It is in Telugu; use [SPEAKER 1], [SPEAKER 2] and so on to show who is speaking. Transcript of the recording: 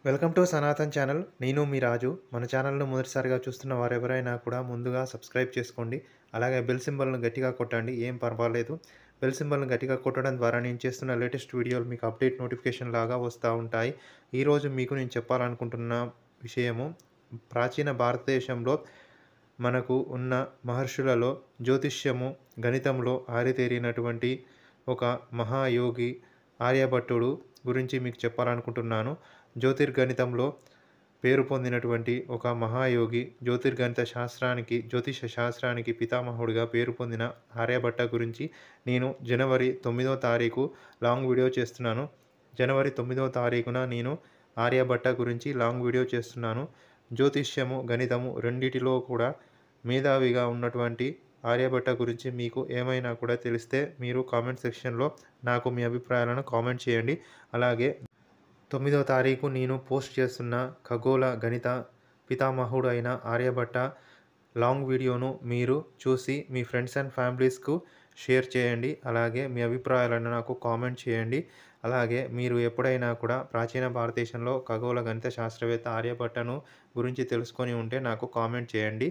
[SPEAKER 1] Welcome to Sanatan channel. నేను మీ రాజు. మన ఛానల్‌ను మొదటిసారిగా చూస్తున్న వారెవరైనా కూడా ముందుగా సబ్స్క్రైబ్ చేసుకోండి. అలాగే బెల్ సింబల్‌ను గట్టిగా కొట్టండి. ఏం పర్వాలేదు. బెల్ సింబల్‌ను గట్టిగా కొట్టడం ద్వారా నేను చేస్తున్న లేటెస్ట్ వీడియోలు మీకు అప్డేట్ నోటిఫికేషన్ లాగా వస్తా ఉంటాయి. ఈరోజు మీకు నేను చెప్పాలనుకుంటున్న విషయము ప్రాచీన భారతదేశంలో మనకు ఉన్న మహర్షులలో జ్యోతిష్యము, గణితంలో ఆరితేరినటువంటి ఒక మహాయోగి ఆర్యభట్టుడు గురించి మీకు చెప్పాలనుకుంటున్నాను. జ్యోతిర్గణితంలో పేరు పొందినటువంటి ఒక మహాయోగి, జ్యోతిష శాస్త్రానికి పితామహుడిగా పేరు పొందిన ఆర్యభట్ట గురించి నేను జనవరి 9వ తారీఖు లాంగ్ వీడియో చేస్తున్నాను. జనవరి 9వ తారీఖున నేను ఆర్యభట్ట గురించి లాంగ్ వీడియో చేస్తున్నాను. జ్యోతిష్యము, గణితము రెండిటిలో కూడా మేధావిగా ఉన్నటువంటి ఆర్యభట్ట గురించి మీకు ఏమైనా కూడా తెలిస్తే మీరు కామెంట్ సెక్షన్‌లో నాకు మీ అభిప్రాయాలను కామెంట్ చేయండి. అలాగే 9వ తారీఖు నేను పోస్ట్ చేస్తున్న ఖగోళ గణిత పితామహుడు అయిన ఆర్యభట్ట లాంగ్ వీడియోను మీరు చూసి మీ ఫ్రెండ్స్ అండ్ ఫ్యామిలీస్‌కు షేర్ చేయండి. అలాగే మీ అభిప్రాయాలను నాకు కామెంట్ చేయండి. అలాగే మీరు ఎప్పుడైనా కూడా ప్రాచీన భారతదేశంలో ఖగోళ గణిత శాస్త్రవేత్త ఆర్యభట్టను గురించి తెలుసుకొని ఉంటే నాకు కామెంట్ చేయండి.